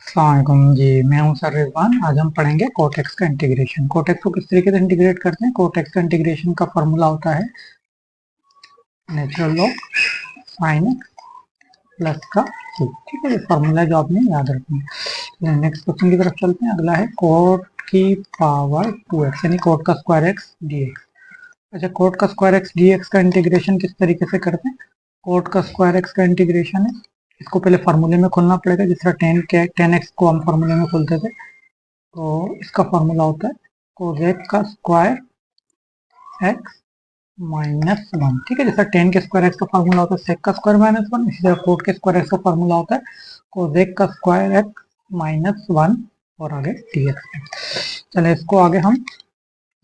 अस्सलामुअलैकुम जी, मैं हूं सर रिजवान। आज हम पढ़ेंगे कोटेक्स का इंटीग्रेशन। कोटेक्स को किस तरीके से इंटीग्रेट करते हैं। कोटेक्स का इंटीग्रेशन का फॉर्मूला होता है natural log sine x plus का सी। ठीक है, ये फॉर्मूला है जो आपने याद रखना है। नेक्स्ट क्वेश्चन की तरफ चलते हैं। अगला है कोट की पावर 2x यानी कोट का स्क्वायर एक्स डी एक्स। अच्छा, कोट का स्क्वायर एक्स डी एक्स का इंटीग्रेशन किस तरीके से करते हैं। कोट का स्क्वायर एक्स का इंटीग्रेशन है, इसको पहले फॉर्मूले में खोलना पड़ेगा। जिस तरह टेन एक्स को हम फॉर्मूले में खोलते थे, तो इसका फॉर्मूला होता है कोसेक का स्क्वायर एक्स माइनस वन। ठीक है, जैसा टेन के स्क्वायर एक्स का फॉर्मूला होता है सेक का स्क्वायर माइनस वन, इसी तरह कोट के स्क्वायर एक्स का फॉर्मूला होता है कोसेक का स्क्वायर एक्स माइनस वन और आगे डी एक्स। चले इसको आगे हम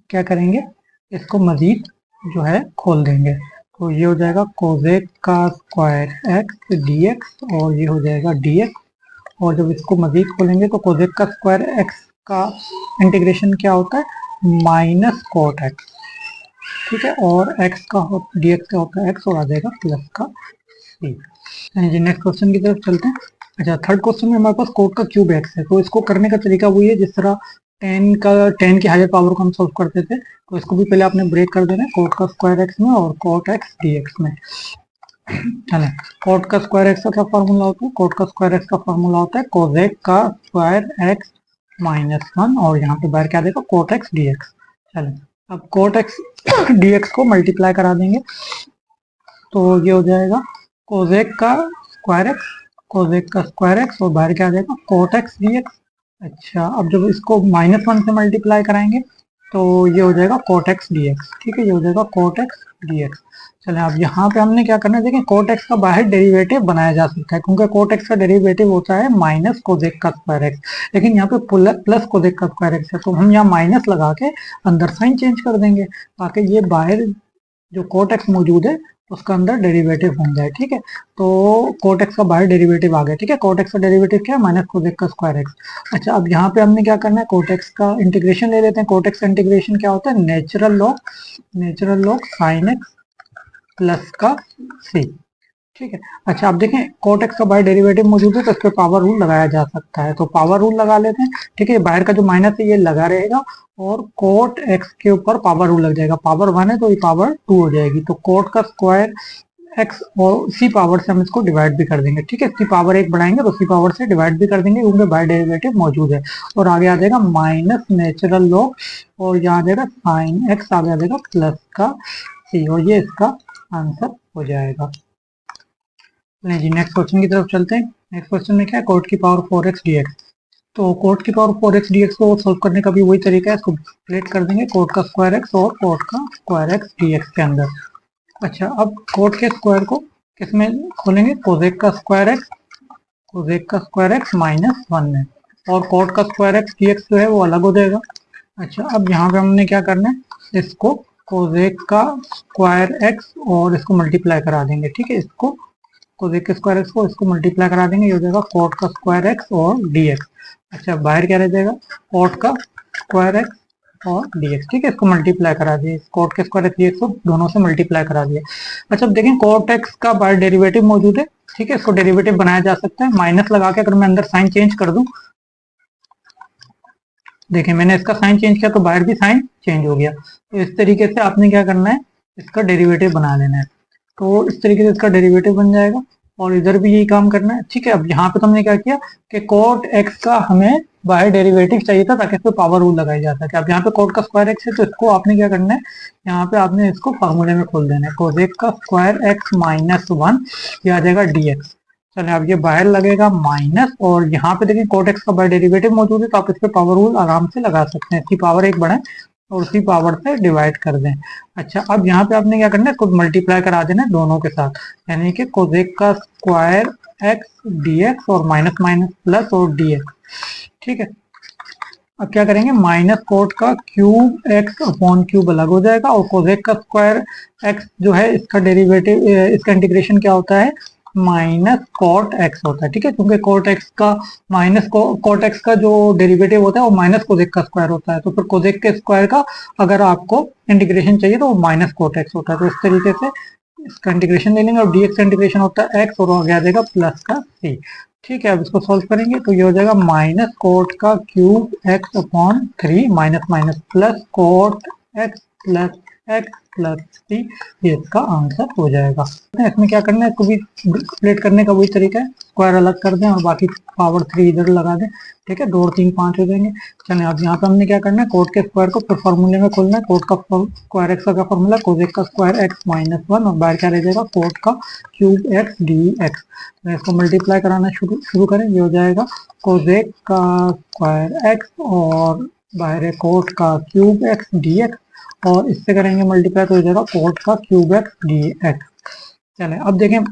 क्या करेंगे, इसको मजीद जो है खोल देंगे। तो ये हो जाएगा कोसेक का स्क्वायर एक्स डी एक्स और ये हो जाएगा डी एक्स। और जब इसको मजीद खोलेंगे तो कोसेक का स्क्वायर एक्स का इंटीग्रेशन क्या होता है माइनस कोट एक्स। ठीक है, और एक्स का डी एक्स का होता है एक्स और आ जाएगा प्लस का सी। जी, नेक्स्ट क्वेश्चन की तरफ चलते हैं। अच्छा, थर्ड क्वेश्चन में हमारे पास कोट का क्यूब एक्स है। तो इसको करने का तरीका वही है जिस तरह टेन की हायर पावर को हम सोल्व करते थे। तो इसको भी पहले आपने ब्रेक कर देना है कोट का स्क्वायर एक्स में और कोट एक्स डी एक्स में। चले, कोट का स्क्वायर एक्स का क्या फॉर्मूला होता है। कोट का स्क्वायर एक्स का फॉर्मूला होता है कोसेक का स्क्वायर एक्स माइनस वन और यहाँ पे बाहर क्या देगा कोट एक्स डी एक्स। चले, अब कोट एक्स डी एक्स को मल्टीप्लाई करा देंगे तो ये हो जाएगा कोसेक का स्क्वायर एक्स, कोसेक का स्क्वायर एक्स और बाहर क्या आ जाएगा कोट एक्स डी एक्स। अच्छा, अब जब इसको माइनस वन से मल्टीप्लाई कराएंगे तो ये हो जाएगा कोट एक्स डी एक्स। ठीक है, ये हो जाएगा कोट एक्स डी एक्स। चले, अब यहाँ पे हमने क्या करना है, देखिए कोट एक्स का बाहर डेरिवेटिव बनाया जा सकता है क्योंकि कोट एक्स का डेरिवेटिव होता है माइनस कोसेक का स्क्वायर एक्स, लेकिन यहाँ पे प्लस कोसेक का स्क्वायर एक्स है तो हम यहाँ माइनस लगा के अंदर साइन चेंज कर देंगे ताकि ये बाहर जो कोट एक्स मौजूद है उसका अंदर डेरिवेटिव बन जाए। ठीक है, तो कोट एक्स का बाहर डेरिवेटिव आ गया। ठीक है, कोट एक्स का डेरिवेटिव क्या है माइनस कोसेक का स्क्वायर एक्स। अच्छा, अब यहाँ पे हमने क्या करना है कोट एक्स का इंटीग्रेशन ले लेते हैं। कोट एक्स का इंटीग्रेशन क्या होता है natural log sine x plus का सी। ठीक है, अच्छा आप देखें कोट एक्स का बाहर डेरिवेटिव मौजूद है तो इस पर पावर रूल लगाया जा सकता है, तो पावर रूल लगा लेते हैं। ठीक है, बाहर का जो माइनस है ये लगा रहेगा और कोट एक्स के ऊपर पावर रूल लग जाएगा। पावर वन है तो ये पावर टू हो जाएगी, तो कोट का स्क्वायर एक्स और सी पावर से हम इसको डिवाइड भी कर देंगे। ठीक है, सी पावर एक बढ़ाएंगे तो सी पावर से डिवाइड भी कर देंगे क्योंकि बाहर डेरिवेटिव मौजूद है। और आगे आ जाएगा माइनस नेचुरल लॉग और यहाँ आ जाएगा साइन एक्स, आगे आ जाएगा प्लस का सी और ये इसका आंसर हो जाएगा। नहीं जी, नेक्स्ट क्वेश्चन की तरफ चलते हैं। नेक्स्ट क्वेश्चन में क्या है कोट की पावर 4x dx। तो कोट की पावर 4x dx को सोल्व करने का भी वही तरीका है, इसको प्लेट कर देंगे कोट का स्क्वायर एक्स और कोट का स्क्वायर एक्स dx के अंदर। अच्छा, अब कोट के स्क्वायर को किसमें खोलेंगे कोसेक का स्क्वायर एक्स, कोसेक का स्क्वायर एक्स माइनस वन में, और कोट का स्क्वायर एक्स dx जो है वो अलग हो जाएगा। अच्छा, अब यहाँ पे हमने क्या करना है इसको कोसेक का स्क्वायर एक्स और इसको मल्टीप्लाई करा देंगे। ठीक है, इसको कोसेक के स्क्वायर एक्स को इसको मल्टीप्लाई करा देंगे, ये हो जाएगा कोट का स्क्वायर एक्स और dx। अच्छा, बाहर क्या रह जाएगा कोट का स्क्वायर एक्स और dx। ठीक है, इसको मल्टीप्लाई करा दिए, कोट के स्क्वायर एक्स dx को दोनों से मल्टीप्लाई करा दिया। अच्छा, अब देखें कोट एक्स का बाहर डेरिवेटिव मौजूद है। ठीक है, इसको डेरिवेटिव बनाया जा सकता है माइनस लगा के। अगर मैं अंदर साइन चेंज कर दूं, देखिए मैंने इसका साइन चेंज किया तो बाहर भी साइन चेंज हो गया। तो इस तरीके से आपने क्या करना है इसका डेरिवेटिव बना लेना है, तो इस तरीके से इसका डेरिवेटिव बन जाएगा और इधर भी यही काम करना है। ठीक है, अब यहाँ पे तो हमने क्या किया कि कोट एक्स का हमें बाहर डेरिवेटिव चाहिए था ताकि इस पे पावर रूल लगाई जा सके। अब यहाँ पे कोट का स्क्वायर एक्स है तो इसको आपने क्या करना है, यहाँ पे आपने इसको फार्मूले में खोल देना है कोसेक का स्क्वायर एक्स माइनस वन, ये आ जाएगा डी एक्स। चले, अब ये बाहर लगेगा माइनस और यहाँ पे देखिए कोट एक्स का बाहर डेरिवेटिव मौजूद है तो आप इस पे पावर रूल आराम से लगा सकते हैं। इसकी पावर एक बढ़ाएं और उसी पावर से डिवाइड कर दें। अच्छा, अब यहाँ पे आपने क्या करना है इसको मल्टीप्लाई करा देना है दोनों के साथ, यानी कि कोसेक का स्क्वायर एक्स dx और माइनस माइनस प्लस और dx। ठीक है, अब क्या करेंगे माइनस कोट का क्यूब एक्स अपॉन क्यूब अलग हो जाएगा और कोसेक का स्क्वायर एक्स जो है इसका डेरिवेटिव इसका इंटीग्रेशन क्या होता है माइनस कोट एक्स होता है। ठीक है, क्योंकि कोट एक्स का कोट एक्स का जो डेरिवेटिव होता है वो माइनस कोसेक का स्क्वायर होता है, तो फिर कोसेक के स्क्वायर का अगर आपको इंटीग्रेशन चाहिए तो वो माइनस कोट एक्स होता है। तो इस तरीके से इसका इंटीग्रेशन ले लेंगे और dx का इंटीग्रेशन होता है x और आगे आ जाएगा प्लस का c। ठीक है, अब इसको सोल्व करेंगे तो ये हो जाएगा माइनस कोट का cube x upon 3 minus minus plus cot x plus x plus 3, ये इसका आंसर हो जाएगा। इसमें क्या करना है, इसको भी स्प्लिट करने का वही तरीका है, स्क्वायर अलग कर दें और बाकी पावर 3 इधर लगा दें। ठीक है, 2 और 3 5 हो जाएंगे। चलिए अब यहाँ पे हमने क्या करना है, कोट के स्क्वायर को फिर फॉर्मूले में खोलना है। कोट का स्क्वायर एक्स का फॉर्मूला कोसेक का स्क्वायर एक्स माइनस 1 और बाहर क्या रह जाएगा, कोट का क्यूब एक्स डी एक्स। तो इसको मल्टीप्लाई कराना शुरू करें, ये हो जाएगा कोसेक का स्क्वायर एक्स और बाहर है कोट का क्यूब एक्स डी एक्स, और इससे करेंगे मल्टीप्लाई तो हो जाएगा कोट का क्यूब एक्स डी एक्स। चले अब देखें,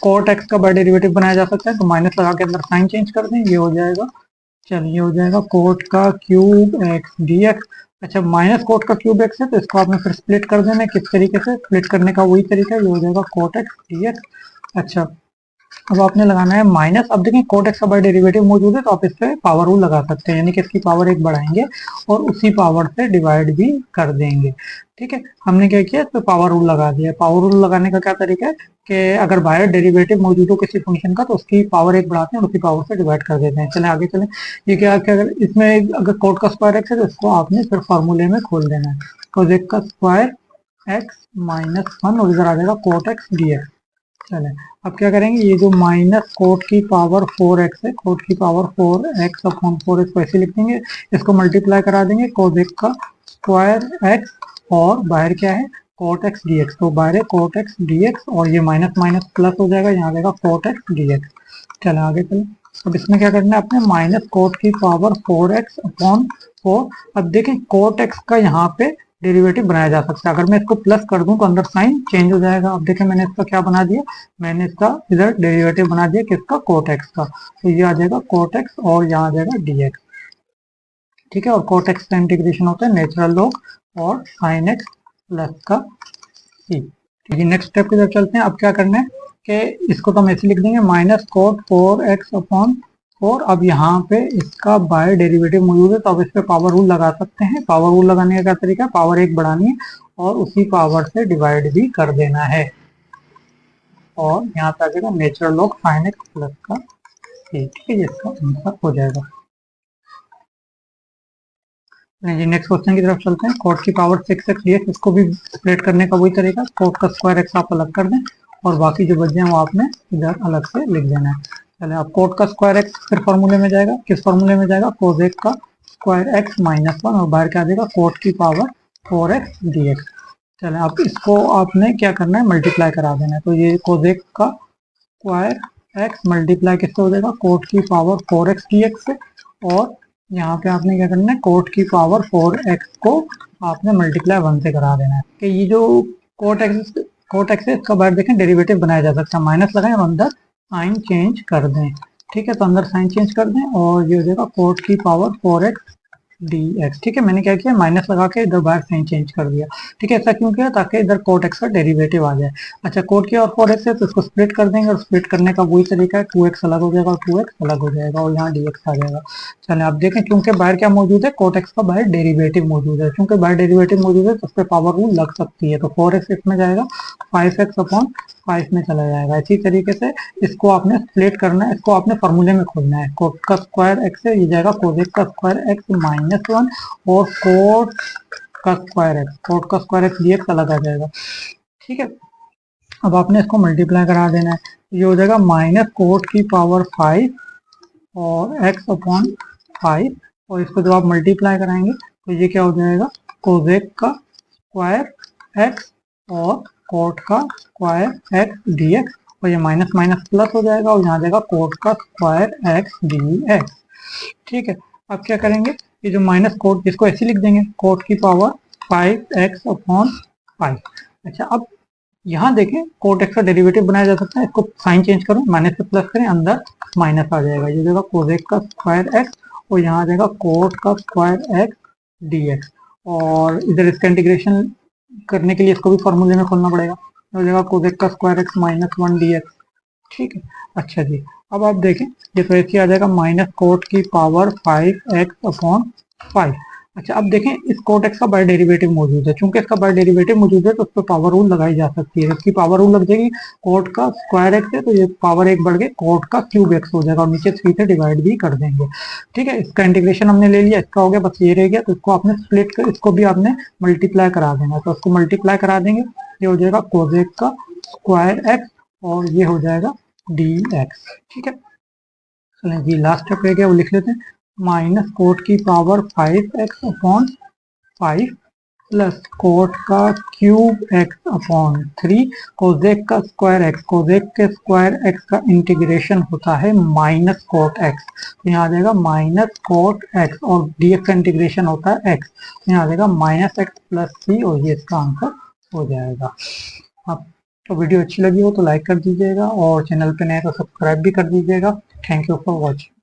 कोट एक्स का बाय डेरिवेटिव बनाया जा सकता है, तो माइनस लगा के अंदर साइन चेंज कर दें, ये हो जाएगा, चलिए हो जाएगा कोट का क्यूब एक्स डी एक्स। अच्छा, माइनस कोट का क्यूब एक्स है तो इसको आपने फिर स्प्लिट कर देना है। किस तरीके से स्प्लिट करने का वही तरीका है, ये हो जाएगा कोट एक्स डी एक्स। अच्छा, अब आपने लगाना है माइनस। अब देखें कोट एक्स का बाय डेरिवेटिव मौजूद है तो आप इस पे पावर रूल लगा सकते हैं, यानी कि इसकी पावर एक बढ़ाएंगे और उसी पावर से डिवाइड भी कर देंगे। ठीक है, हमने क्या किया, इस पे पावर रूल लगा दिया। पावर रूल लगाने का क्या तरीका है कि अगर बाहर डेरिवेटिव मौजूद हो किसी फंक्शन का तो उसकी पावर एक बढ़ाते हैं और उसी पावर से डिवाइड कर देते हैं। चले आगे चले, ये क्या कि अगर इसमें अगर कोट का स्क्वायर एक्स है तो इसको आपने फिर फॉर्मूले में खोल देना है, कोसेक का स्क्वायर एक्स माइनस 1 और इधर आ जाएगा कोट एक्स डी एक्स। चले अब क्या करेंगे, ये जो माइनस कोट की पावर 4x है, कोट की पावर 4x अपॉन 4x को ऐसे लिख देंगे, इसको मल्टीप्लाई करा देंगे कोसेक का स्क्वायर x और बाहर क्या है कोट एक्स डी एक्स, तो बाहर है कोट एक्स डी एक्स और ये माइनस माइनस प्लस हो जाएगा, यहाँ आएगा कोट एक्स डी एक्स। चले आगे चले, अब इसमें क्या करना है, अपने माइनस कोट की पावर 4x अपॉन 4। अब देखें कोट एक्स का यहाँ पे डेरिवेटिव बनाया जा सकता है, अगर मैं इसको प्लस कर दूं तो अंदर साइन चेंज हो जाएगा। अब देखें मैंने इसका क्या बना दिया, मैंने इसका इधर डेरिवेटिव बना दिया किसका, कोट एक्स का, तो ये आ जाएगा कोट एक्स और यहाँ आ जाएगा डी एक्स। ठीक है, और कोट एक्स का इंटीग्रेशन होता है नेचुरल लॉग और साइन एक्स प्लस का सी। ठीक है, नेक्स्ट स्टेप की तरफ चलते हैं। अब क्या करना है कि इसको तो हम ऐसे लिख देंगे माइनस कोट 4x अपॉन 4। अब यहाँ पे इसका बाय डेरिवेटिव मौजूद है तो अब इस पे पावर रूल लगा सकते हैं। पावर रूल लगाने का क्या तरीका है, पावर एक बढ़ानी है और उसी पावर से डिवाइड भी कर देना है, और यहाँ पे आ जाएगा natural log sine x plus का सी। ठीक है, इसका आंसर हो जाएगा। जी नेक्स्ट क्वेश्चन की तरफ चलते हैं। कोट की पावर 6x डी एक्स, इसको भी स्प्लिट करने का वही तरीका, कोट का स्क्वायर एक्स आप अलग कर दें और बाकी जो बच जाए वो आपने इधर अलग से लिख देना है। चले अब कोट का स्क्वायर एक्स फिर फॉर्मूले में जाएगा, किस फॉर्मूले में जाएगा, कोसेक का स्क्वायर एक्स माइनस 1 और बाहर क्या आ जाएगा कोट की पावर 4x डी एक्स। चले अब इसको आपने क्या करना है, मल्टीप्लाई करा देना है, तो ये कोसेक का स्क्वायर एक्स मल्टीप्लाई किससे हो जाएगा, कोट की पावर 4x डी एक्स से, और यहाँ पे आपने क्या करना है, कोट की पावर 4x को आपने मल्टीप्लाई 1 से करा देना है। कि ये जो कोट एक्स है इसका बाहर देखें डेरिवेटिव बनाया जा सकता है, माइनस लगाएं और अंदर साइन चेंज कर दें। ठीक है, तो अंदर साइन चेंज कर दें और ये हो जाएगा कोट की पावर 4x डी एक्स। ठीक है, मैंने क्या किया, माइनस लगा के इधर बाहर साइन चेंज कर दिया। ठीक है, ऐसा क्यों किया, ताकि इधर कोट एक्स का डेरिवेटिव आ जाए। अच्छा, कोट की और 4x है तो इसको स्प्लिट कर देंगे और स्प्लिट करने का वही तरीका है, 2x अलग हो जाएगा और 2x अलग हो जाएगा और यहाँ dx आ जाएगा। चलिए आप देखें, क्योंकि बाहर क्या मौजूद है, कोट एक्स का बाहर डेरिवेटिव मौजूद है, क्योंकि बाहर डेरिवेटिव मौजूद है तो उस पर पावर रूल लग सकती है, तो 4x इसमें जाएगा, 5x अपॉन 5 में चला जाएगा। इसी तरीके से इसको आपने स्प्लिट करना है, इसको आपने फॉर्मूले में खोलना है, कोट का स्क्वायर एक्स है, ये जाएगा कोसेक का स्क्वायर एक्स माइनस 1 और कोट का स्क्वायर एक्स, कोट का स्क्वायर एक्स डी एक्स अलग आ जाएगा। ठीक है, अब आपने इसको मल्टीप्लाई करा देना है, ये हो जाएगा माइनस कोट की पावर 5 और एक्स अपॉन 5, और इसको जब आप मल्टीप्लाई कराएंगे तो ये क्या हो जाएगा, कोसेक का स्क्वायर एक्स और कोट का स्क्वायर एक्स डी एक्स, और ये माइनस माइनस प्लस हो जाएगा और यहाँ जाएगा कोट का स्क्वायर एक्स डी एक्स। ठीक है, अब क्या करेंगे, ये जो माइनस कोट इसको ऐसे लिख देंगे, कोट की पावर 5x अपॉन 5। अच्छा, अब यहाँ देखें कोट एक्स का डेरिवेटिव बनाया जा सकता है, इसको साइन चेंज करो, माइनस से प्लस करें, अंदर माइनस आ जाएगा, ये जाएगा कोसेक का स्क्वायर एक्स और यहाँ आ जाएगा कोट का स्क्वायर एक्स डी एक्स, और इधर इसका इंटीग्रेशन करने के लिए इसको भी फॉर्मूले में खोलना पड़ेगा, हो जाएगा कोसेक का square x minus 1 D x. ठीक है, अच्छा जी, अब आप देखें ये तो ऐसे आ जाएगा माइनस कोट की पावर 5x अपॉन 5। अच्छा अब देखें इस कोट एक्स का बाय डेरिवेटिव मौजूद है, चूंकि इसका बाय डेरिवेटिव मौजूद है तो उस पर पावर रूल लगाई जा सकती है। इसकी पावर रूल लग जाएगी, कोट का स्क्वायर एक्स है तो ये पावर एक बढ़ के कोट का क्यूब एक्स हो जाएगा और नीचे 3 से डिवाइड भी कर देंगे। ठीक है, इसका इंटीग्रेशन हमने ले लिया, इसका हो गया, बस ये रह गया, तो इसको आपने स्प्लिट कर, इसको भी आपने मल्टीप्लाई करा देना, तो इसको मल्टीप्लाई करा देंगे, ये हो जाएगा कोसेक का स्क्वायर एक्स और ये हो जाएगा डी एक्स। ठीक है, चलें जी लास्ट स्टेप रह गया वो लिख लेते हैं, माइनस कोट की power 5x upon 5 plus coat का क्यूब एक्स अपॉन 3 कोजेक का स्क्वायर एक्स, कोजेक के स्क्वायर एक्स का इंटीग्रेशन होता है माइनस कोट एक्स, तो यहाँ आ जाएगा माइनस कोट एक्स और dx का इंटीग्रेशन होता है एक्स, तो यहाँ आ जाएगा माइनस एक्स प्लस सी और ये इसका आंसर हो जाएगा। अब तो वीडियो अच्छी लगी हो तो लाइक कर दीजिएगा और चैनल पे नए तो सब्सक्राइब भी कर दीजिएगा। Thank you for watching.